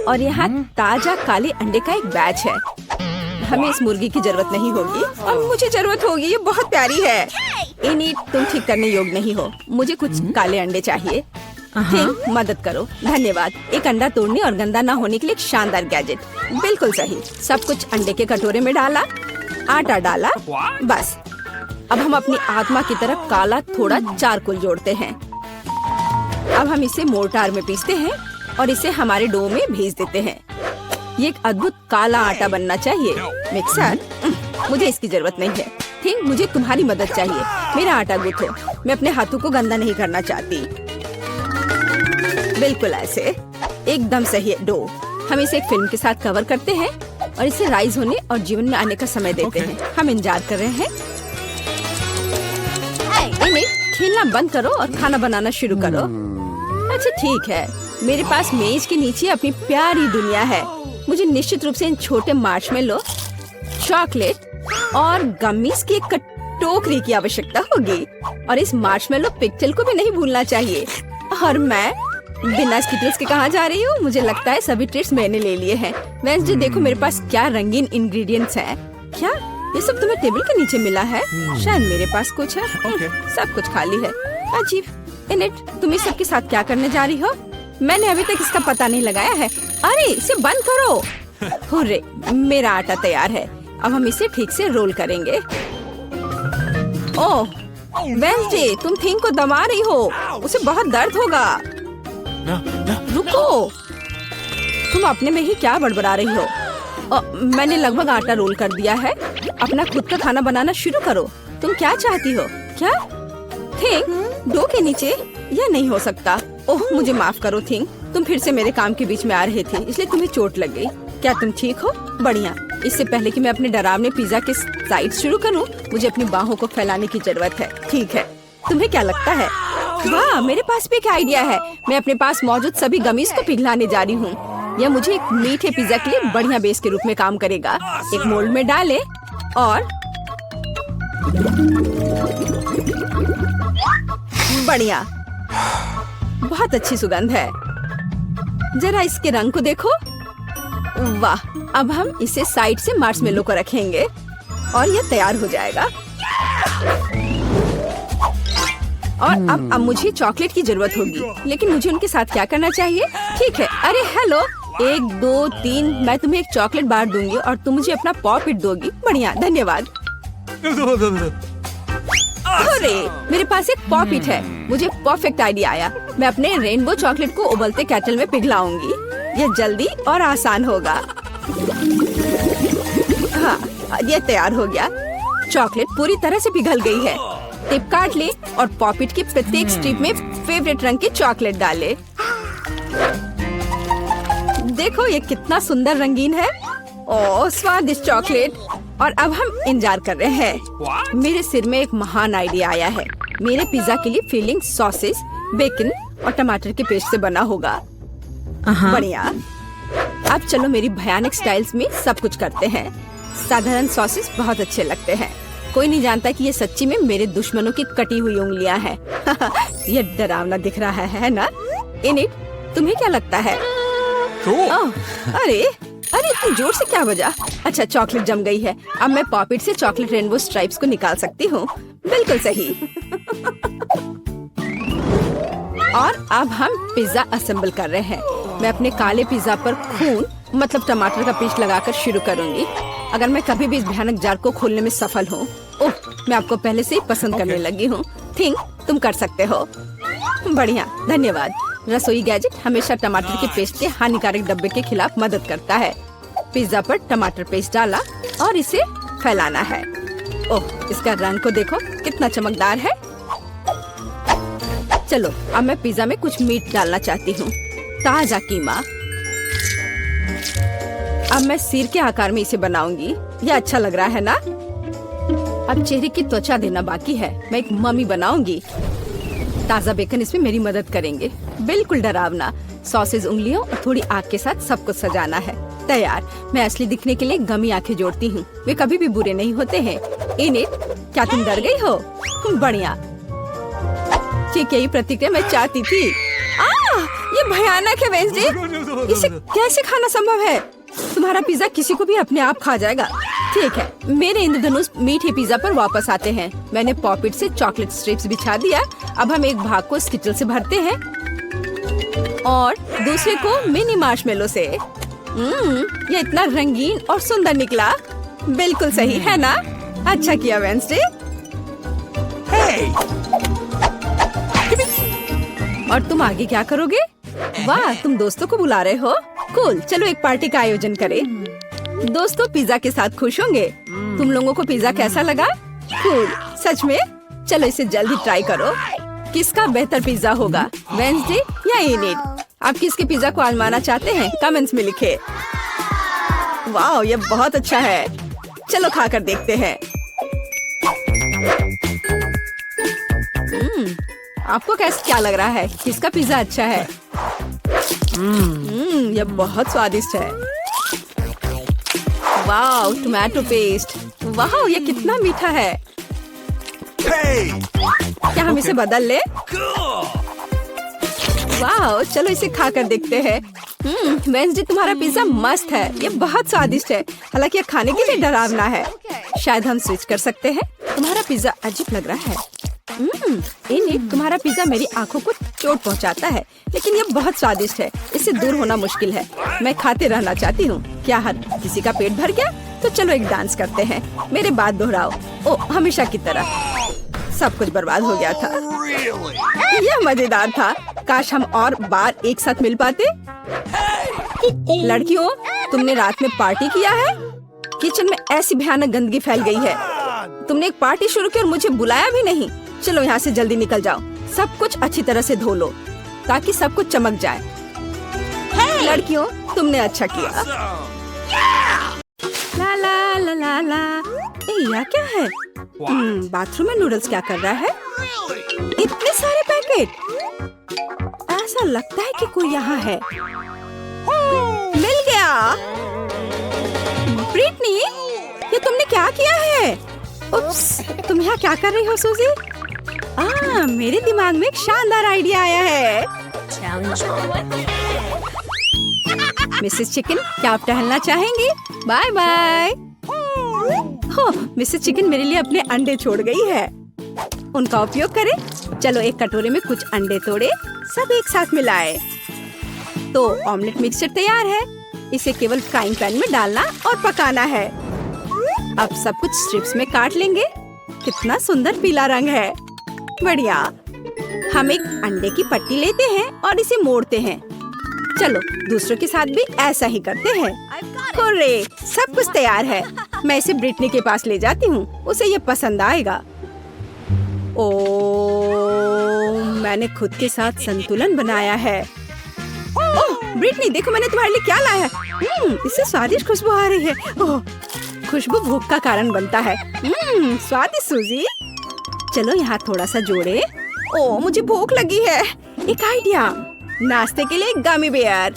और यहाँ ताजा काले अंडे का एक बैच है। हमें इस मुर्गी की जरूरत नहीं होगी और मुझे जरूरत होगी। ये बहुत प्यारी है। इन्हीं तुम ठीक करने योग्य नहीं हो। मुझे कुछ काले अंडे चाहिए। थिंक, मदद करो। धन्यवाद। एक अंडा तोड़ने और गंदा ना होने के लिए एक शानदार गैजेट। बिल्कुल सही। सब कुछ अंडे के कटोरे में डाला, आटा डाला, बस। अब हम अपनी आत्मा की तरफ काला थोड़ा चारकोल जोड़ते हैं। अब हम इसे मोर्टार में पीसते हैं और इसे हमारे डो में भेज देते हैं। ये एक अद्भुत काला आटा बनना चाहिए। मिक्सर, मुझे इसकी जरूरत नहीं है। थिंक, मुझे तुम्हारी मदद चाहिए। मेरा आटा गूंथो। मैं अपने हाथों को गंदा नहीं करना चाहती। बिल्कुल ऐसे, एकदम सही है डो। हम इसे एक फिल्म के साथ कवर करते हैं और इसे राइज होने और जीवन में आने का समय देते हैं। हम इंतजार कर रहे हैं। खेलना बंद करो और खाना बनाना शुरू करो। अच्छा ठीक है, मेरे पास मेज के नीचे अपनी प्यारी दुनिया है। मुझे निश्चित रूप से इन छोटे मार्शमेलो, चॉकलेट और गमीज की एक टोकरी की आवश्यकता होगी। और इस मार्शमेलो पिक्चल को भी नहीं भूलना चाहिए। और मैं बिना स्किटल्स के कहाँ जा रही हूँ? मुझे लगता है सभी ट्रीट्स मैंने ले लिए हैं। वेंसडे, देखो मेरे पास क्या रंगीन इंग्रेडिएंट्स हैं। क्या ये सब तुम्हें टेबल के नीचे मिला है? शायद मेरे पास कुछ है। सब कुछ खाली है। अजीब। इनेट, तुम इस सब के साथ क्या करने जा रही हो? मैंने अभी तक इसका पता नहीं लगाया है। अरे इसे बंद करो। हुर्रे, मेरा आटा तैयार है। अब हम इसे ठीक से रोल करेंगे। ओह वेंसडे, तुम थिंक को दबा रही हो। उसे बहुत दर्द होगा। रुको, तुम अपने में ही क्या बड़बड़ा रही हो? मैंने लगभग आटा रोल कर दिया है। अपना खुद का खाना बनाना शुरू करो। तुम क्या चाहती हो? क्या थिंक, डो के नीचे? यह नहीं हो सकता। ओह मुझे माफ करो थिंक, तुम फिर से मेरे काम के बीच में आ रहे थे, इसलिए तुम्हें चोट लग गई। क्या तुम ठीक हो? बढ़िया। इससे पहले कि मैं अपने डरावने पिज्जा के साइड शुरू करूं, मुझे अपनी बाहों को फैलाने की जरूरत है। ठीक है, तुम्हें क्या लगता है? वाह, मेरे पास भी एक आइडिया है। मैं अपने पास मौजूद सभी गमीज को पिघलाने जा रही हूँ। यह मुझे एक मीठे पिज्जा के लिए बढ़िया बेस के रूप में काम करेगा। एक मोल्ड में डालें और बढ़िया, बहुत अच्छी सुगंध है। जरा इसके रंग को देखो। वाह, अब हम इसे साइड से मार्शमेलो को रखेंगे और यह तैयार हो जाएगा। और अब मुझे चॉकलेट की जरूरत होगी, लेकिन मुझे उनके साथ क्या करना चाहिए? ठीक है। अरे हेलो, 1 2 3, मैं तुम्हें एक चॉकलेट बार दूंगी और तुम मुझे अपना पॉपिट दोगी। बढ़िया, धन्यवाद। अरे मेरे पास एक पॉपिट है। मुझे परफेक्ट आइडिया आया। मैं अपने रेनबो चॉकलेट को उबलते केटल में पिघलाऊंगी। यह जल्दी और आसान होगा। हाँ, यह तैयार हो गया। चॉकलेट पूरी तरह से पिघल गई है। टिप काट ले और पॉपिट की प्रत्येक स्ट्रिप में फेवरेट रंग की चॉकलेट डाले। देखो ये कितना सुंदर रंगीन है। ओह स्वादिष्ट चॉकलेट। और अब हम इंतजार कर रहे हैं। मेरे सिर में एक महान आइडिया आया है। मेरे पिज्जा के लिए फिलिंग सॉसेस, बेकन और टमाटर के पेस्ट से बना होगा। बढ़िया। अब चलो मेरी भयानक स्टाइल्स में सब कुछ करते हैं। साधारण सॉसेस बहुत अच्छे लगते हैं। कोई नहीं जानता कि ये सच्ची में मेरे दुश्मनों की कटी हुई उंगलियां हैं। ये डरावना दिख रहा है ना? इनिट, तुम्हें क्या लगता है? अरे अरे इतनी जोर से क्या बजा? अच्छा, चॉकलेट जम गई है। अब मैं पॉपिट से चॉकलेट रेनबो स्ट्राइप्स को निकाल सकती हूँ। बिल्कुल सही। और अब हम पिज्जा असेंबल कर रहे हैं। मैं अपने काले पिज्जा पर खून मतलब टमाटर का पेस्ट लगाकर शुरू करूंगी। अगर मैं कभी भी इस भयानक जार को खोलने में सफल हूँ, ओह मैं आपको पहले से ही पसंद करने लगी हूँ। थिंक, तुम कर सकते हो। बढ़िया, धन्यवाद। रसोई गैजेट हमेशा टमाटर के पेस्ट के हानिकारक डब्बे के खिलाफ मदद करता है। पिज्जा पर टमाटर पेस्ट डाला और इसे फैलाना है। ओह, इसका रंग को देखो कितना चमकदार है। चलो अब मैं पिज्जा में कुछ मीट डालना चाहती हूँ। ताजा कीमा। अब मैं सिर के आकार में इसे बनाऊंगी। ये अच्छा लग रहा है ना? अब चेहरे की त्वचा देना बाकी है। मैं एक मम्मी बनाऊंगी। ताजा बेकन इसमें मेरी मदद करेंगे। बिल्कुल डरावना। सॉसेज, उंगलियों और थोड़ी आग के साथ सब कुछ सजाना है। तैयार। मैं असली दिखने के लिए गमी आंखें जोड़ती हूँ। वे कभी भी बुरे नहीं होते हैं। इनिट, क्या तुम डर गई हो? बढ़िया, ठीक यही प्रतिक्रिया मैं चाहती थी। ये भयानक है वेंसडे। इसे कैसे खाना संभव है? तुम्हारा पिज्जा किसी को भी अपने आप खा जाएगा। ठीक है, मेरे इंद्रधनुष मीठे पिज्जा पर वापस आते हैं। मैंने पॉपिट से चॉकलेट स्ट्रिप्स बिछा दिया। अब हम एक भाग को स्किटल से भरते हैं और दूसरे को मिनी मार्शमेलो से। ये इतना रंगीन और सुंदर निकला। बिल्कुल सही है ना? अच्छा किया वेंसडे। और तुम आगे क्या करोगे? वाह, तुम दोस्तों को बुला रहे हो? कूल, चलो एक पार्टी का आयोजन करें। दोस्तों पिज्जा के साथ खुश होंगे। तुम लोगों को पिज्जा कैसा लगा? कूल, सच में? चलो इसे जल्दी ट्राई करो। किसका बेहतर पिज्जा होगा, वेंसडे या एनिड? आप किसके पिज्जा को आजमाना चाहते हैं? कमेंट्स में लिखे। वाह, ये बहुत अच्छा है। चलो खाकर देखते हैं। आपको क्या लग रहा है? किसका पिज्जा अच्छा है? ये बहुत स्वादिष्ट है। वाह, टोमेटो पेस्ट। वाह, ये कितना मीठा है। क्या हम इसे बदल ले? वाह, चलो इसे खाकर देखते हैं। वेंसडे, तुम्हारा पिज्जा मस्त है। ये बहुत स्वादिष्ट है, हालांकि ये खाने के लिए डरावना है। शायद हम स्विच कर सकते हैं। तुम्हारा पिज्जा अजीब लग रहा है। एनिड, तुम्हारा पिज्जा मेरी आंखों को चोट पहुंचाता है, लेकिन ये बहुत स्वादिष्ट है। इससे दूर होना मुश्किल है। मैं खाते रहना चाहती हूँ। क्या हर किसी का पेट भर गया? तो चलो एक डांस करते हैं। मेरे बात दोहराओ। ओ, हमेशा की तरह सब कुछ बर्बाद हो गया था। यह मजेदार था। काश हम और बार एक साथ मिल पाते। लड़कियों, तुमने रात में पार्टी किया है? किचन में ऐसी भयानक गंदगी फैल गई है। तुमने एक पार्टी शुरू की और मुझे बुलाया भी नहीं। चलो यहाँ से जल्दी निकल जाओ। सब कुछ अच्छी तरह से धो लो ताकि सब कुछ चमक जाए। लड़कियों, तुमने अच्छा किया। ला ला ला ला ला। यह क्या है? बाथरूम में नूडल्स क्या कर रहा है? इतने सारे पैकेट। ऐसा लगता है कि कोई यहाँ है। मिल गया। ब्रिटनी, ये तुमने क्या किया है? उप्स, तुम यहाँ क्या कर रही हो सूजी? मेरे दिमाग में एक शानदार आइडिया आया है। मिसेस चिकन, क्या आप टहलना चाहेंगी? Bye bye. हो, मिसेस चिकन मेरे लिए अपने अंडे छोड़ गई है। उनका उपयोग करें। चलो एक कटोरे में कुछ अंडे तोड़े, सब एक साथ मिलाए। तो ऑमलेट मिक्सचर तैयार है। इसे केवल फ्राइंग पैन में डालना और पकाना है। अब सब कुछ स्ट्रिप्स में काट लेंगे। कितना सुंदर पीला रंग है। बढ़िया। हम एक अंडे की पट्टी लेते हैं और इसे मोड़ते हैं। चलो दूसरों के साथ भी ऐसा ही करते हैं। हुर्रे, सब कुछ तैयार है। मैं इसे ब्रिटनी के पास ले जाती हूँ। उसे ये पसंद आएगा। ओ, मैंने खुद के साथ संतुलन बनाया है। ओह, ब्रिटनी, देखो मैंने तुम्हारे लिए क्या लाया है। इससे स्वादिष्ट खुशबू आ रही है। ओह, खुशबू भूख का कारण बनता है। स्वादिष्ट सूजी। चलो यहाँ थोड़ा सा जोड़े। ओ, मुझे भूख लगी है। एक आइडिया, नाश्ते के लिए गमी बेयर।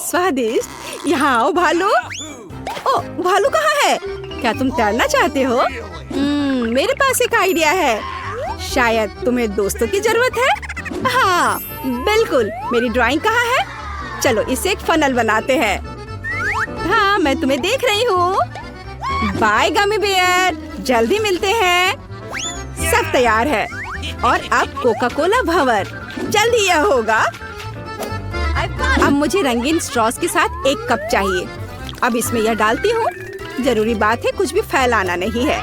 स्वादिष्ट। यहाँ आओ भालू। ओ, भालू कहाँ है? क्या तुम तैरना चाहते हो? मेरे पास एक आइडिया है। शायद तुम्हें दोस्तों की जरूरत है। हाँ बिल्कुल। मेरी ड्राइंग कहाँ है? चलो इसे एक फनल बनाते हैं। हाँ, मैं तुम्हें देख रही हूँ। बाय गमी बेयर, जल्दी मिलते हैं। सब तैयार है। और अब कोका कोला भंवर। जल्दी यह होगा। अब मुझे रंगीन स्ट्रॉस के साथ एक कप चाहिए। अब इसमें यह डालती हूँ। जरूरी बात है, कुछ भी फैलाना नहीं है।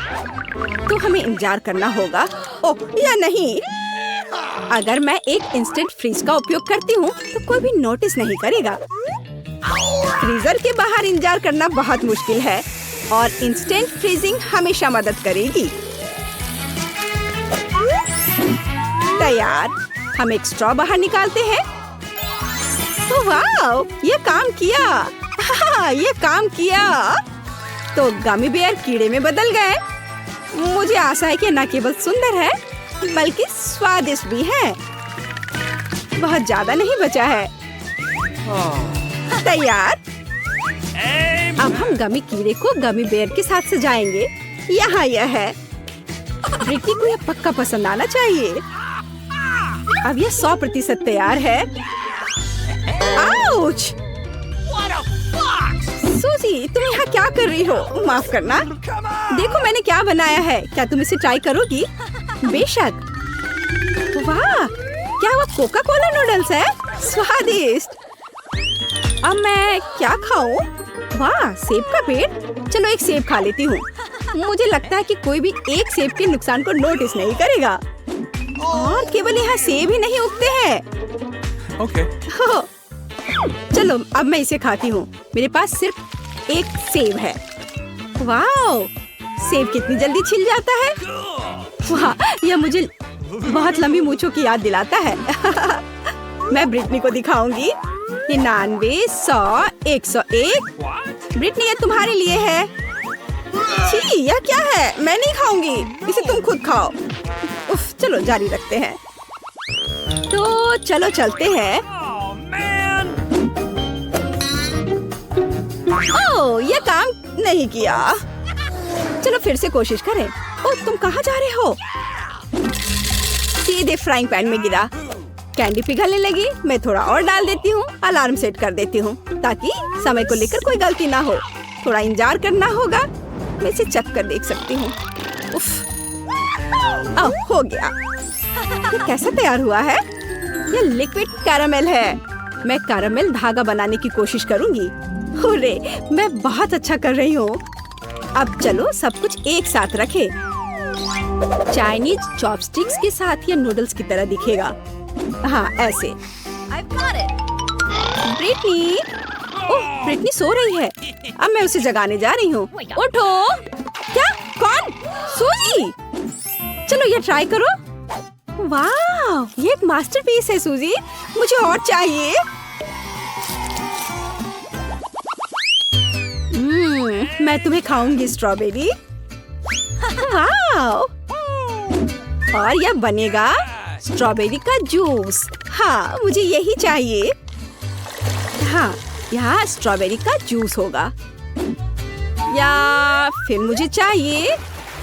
तो हमें इंतजार करना होगा। ओह, या नहीं। अगर मैं एक इंस्टेंट फ्रीज का उपयोग करती हूँ तो कोई भी नोटिस नहीं करेगा। फ्रीजर के बाहर इंतजार करना बहुत मुश्किल है और इंस्टेंट फ्रीजिंग हमेशा मदद करेगी। तैयार। हम एक स्ट्रॉ बाहर निकालते हैं। तो वाह, ये काम किया। हाँ, ये काम किया। तो गमी बेयर कीड़े में बदल गए। मुझे आशा है कि न केवल सुंदर है बल्कि स्वादिष्ट भी है। बहुत ज्यादा नहीं बचा है। तैयार। अब हम गमी कीड़े को गमी बेयर के साथ सजाएंगे। यहाँ यह है। ब्रिटनी को यह पक्का पसंद आना चाहिए। अब यह 100% तैयार है। आउच! सूजी, तुम यहाँ क्या कर रही हो? माफ करना। देखो मैंने क्या बनाया है, क्या तुम इसे ट्राई करोगी? बेशक। वाह, क्या वो कोका कोला नूडल्स है? स्वादिष्ट। अब मैं क्या खाऊं? वाह, सेब का पेड़। चलो एक सेब खा लेती हूँ। मुझे लगता है कि कोई भी एक सेब के नुकसान को नोटिस नहीं करेगा। और केवल यहाँ सेब ही नहीं उगते हैं। Okay. चलो अब मैं इसे खाती हूँ। मेरे पास सिर्फ एक सेब है। वाह, सेब कितनी जल्दी छिल जाता है। वाह, यह मुझे बहुत लंबी मूंछों की याद दिलाता है। मैं ब्रिटनी को दिखाऊंगी। 99, 100, 101। ब्रिटनी, ये तुम्हारे लिए है। छी, यह क्या है? मैं नहीं खाऊंगी, इसे तुम खुद खाओ। उफ, चलो जारी रखते हैं। तो चलो चलते हैं। ओह, यह काम नहीं किया। चलो फिर से कोशिश करें। ओह, तुम कहाँ जा रहे हो? सीधे फ्राइंग पैन में गिरा। कैंडी पिघलने लगी। मैं थोड़ा और डाल देती हूँ। अलार्म सेट कर देती हूँ ताकि समय को लेकर कोई गलती ना हो। थोड़ा इंतजार करना होगा। मैं इसे चख कर देख सकती हूँ। उफ, हो गया। ये कैसा तैयार हुआ है? ये लिक्विड कैरामेल है। मैं कैरामेल धागा बनाने की कोशिश करूंगी। हुर्रे, मैं बहुत अच्छा कर रही हूँ। अब चलो सब कुछ एक साथ रखें। चाइनीज चॉपस्टिक्स के साथ ये नूडल्स की तरह दिखेगा। हाँ, ऐसे। ब्रिटनी, ओह, ब्रिटनी सो रही है। अब मैं उसे जगाने जा रही हूँ। उठो। क्या? कौन? सूजी। चलो ये ट्राई करो। वाह, ये एक मास्टरपीस है सूजी। मुझे और चाहिए। मैं तुम्हें खाऊंगी स्ट्रॉबेरी। वाह, और यह बनेगा स्ट्रॉबेरी का जूस। हाँ, मुझे यही चाहिए। हाँ, यहाँ स्ट्रॉबेरी का जूस होगा। या फिर मुझे चाहिए,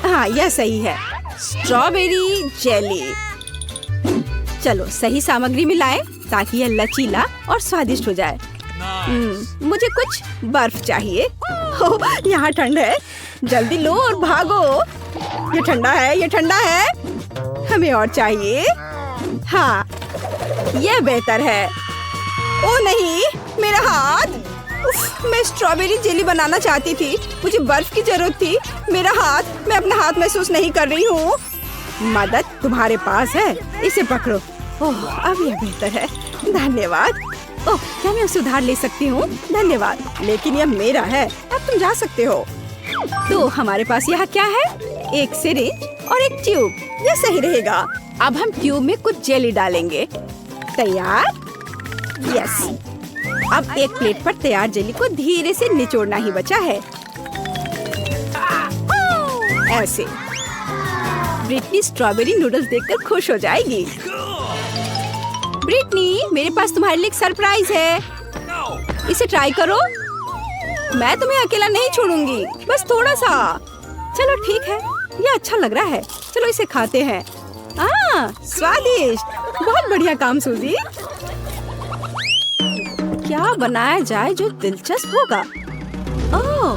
हाँ यह सही है, स्ट्रॉबेरी जेली। चलो सही सामग्री मिलाएं ताकि यह लचीला और स्वादिष्ट हो जाए। मुझे कुछ बर्फ चाहिए। यहाँ ठंड है, जल्दी लो और भागो। ये ठंडा है, ये ठंडा है। हमें और चाहिए। हाँ, यह बेहतर है। ओ नहीं, मेरा हाथ। उफ, मैं स्ट्रॉबेरी जेली बनाना चाहती थी। मुझे बर्फ की जरूरत थी। मेरा हाथ, मैं अपना हाथ महसूस नहीं कर रही हूँ। मदद तुम्हारे पास है, इसे पकड़ो। ओह, अब यह बेहतर है। धन्यवाद। ओह, क्या मैं उसे उधार ले सकती हूँ? धन्यवाद, लेकिन यह मेरा है। अब तुम जा सकते हो। तो हमारे पास यहाँ क्या है? एक सिरिंज और एक ट्यूब। यह सही रहेगा। अब हम ट्यूब में कुछ जेली डालेंगे। तैयार? यस। अब एक प्लेट पर तैयार जेली को धीरे से निचोड़ना ही बचा है। ऐसे। ब्रिटनी स्ट्रॉबेरी नूडल्स देखकर खुश हो जाएगी। ब्रिटनी, मेरे पास तुम्हारे लिए एक सरप्राइज है। इसे ट्राई करो। मैं तुम्हें अकेला नहीं छोड़ूंगी, बस थोड़ा सा। चलो ठीक है, ये अच्छा लग रहा है। चलो इसे खाते हैं। स्वादिष्ट। बहुत बढ़िया काम सूजी। क्या बनाया जाए जो दिलचस्प होगा? ओह,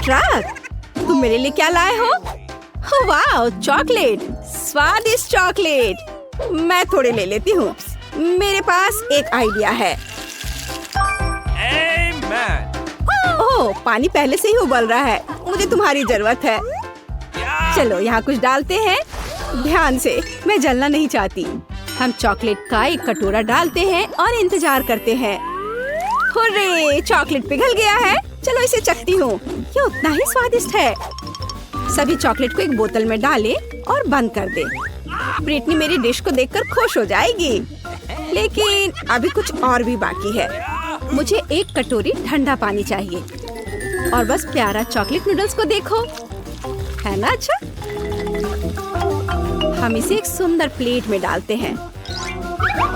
ट्रक। तुम मेरे लिए क्या लाए हो? वाह, चॉकलेट। स्वादिष्ट चॉकलेट। मैं थोड़े ले लेती हूँ। मेरे पास एक आइडिया है। ओह, पानी पहले से ही उबल रहा है। मुझे तुम्हारी जरूरत है। चलो यहाँ कुछ डालते हैं। ध्यान से, मैं जलना नहीं चाहती। हम चॉकलेट का एक कटोरा डालते हैं और इंतजार करते हैं। हुर्रे, चॉकलेट पिघल गया है। चलो इसे चखती हूँ। ये उतना ही स्वादिष्ट है। सभी चॉकलेट को एक बोतल में डालें और बंद कर दें। ब्रिटनी मेरी डिश को देखकर खुश हो जाएगी। लेकिन अभी कुछ और भी बाकी है। मुझे एक कटोरी ठंडा पानी चाहिए। और बस प्यारा चॉकलेट नूडल्स को देखो, है ना अच्छा? हम इसे एक सुंदर प्लेट में डालते हैं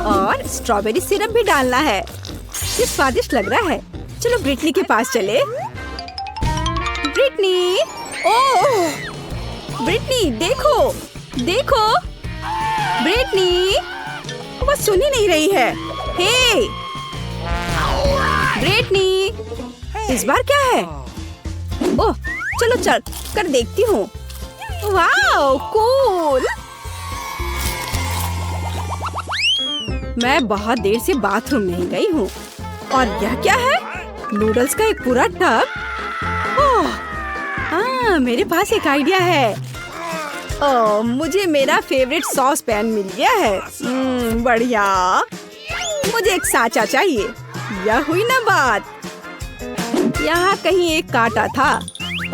और स्ट्रॉबेरी सिरप भी डालना है। ये स्वादिष्ट लग रहा है। चलो ब्रिटनी के पास चले। ब्रिटनी, ओह, ब्रिटनी देखो, देखो। ब्रिटनी, वो सुन ही नहीं रही है। हे, ब्रिटनी, इस बार क्या है? ओह, चलो चल कर देखती हूँ। Wow, cool. मैं बहुत देर से बाथरूम नहीं गई हूँ। और यह क्या है? नूडल्स का एक पूरा टब। ओह, हाँ, मेरे पास एक आइडिया है। ओह, मुझे मेरा फेवरेट सॉस पैन मिल गया है। बढ़िया। मुझे एक साँचा चाहिए। यह हुई ना बात। यहाँ कहीं एक कांटा था।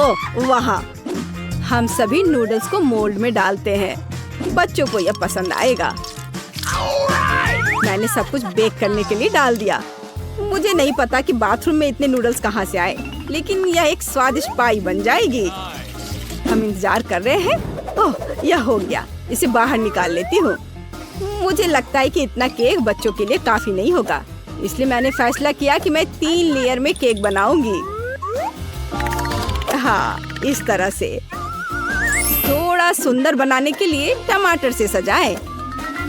ओह, वहाँ। हम सभी नूडल्स को मोल्ड में डालते हैं। बच्चों को यह पसंद आएगा। मैंने सब कुछ बेक करने के लिए डाल दिया। मुझे नहीं पता कि बाथरूम में इतने नूडल्स कहाँ से आए, लेकिन यह एक स्वादिष्ट पाई बन जाएगी। हम इंतजार कर रहे हैं। ओह, यह हो गया। इसे बाहर निकाल लेती हूँ। मुझे लगता है कि इतना केक बच्चों के लिए काफी नहीं होगा, इसलिए मैंने फैसला किया कि मैं 3 लेयर में केक बनाऊंगी। हाँ, इस तरह से। थोड़ा सुंदर बनाने के लिए टमाटर से सजाएं।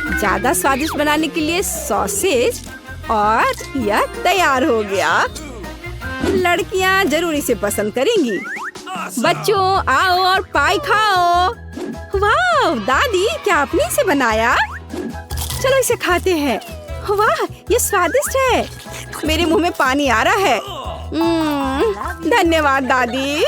ज्यादा स्वादिष्ट बनाने के लिए सॉसेज। और यह तैयार हो गया। लड़कियां जरूर इसे पसंद करेंगी। बच्चों, आओ और पाई खाओ। वाह दादी, क्या आपने इसे बनाया? चलो इसे खाते हैं। वाह, ये स्वादिष्ट है। मेरे मुंह में पानी आ रहा है। धन्यवाद दादी।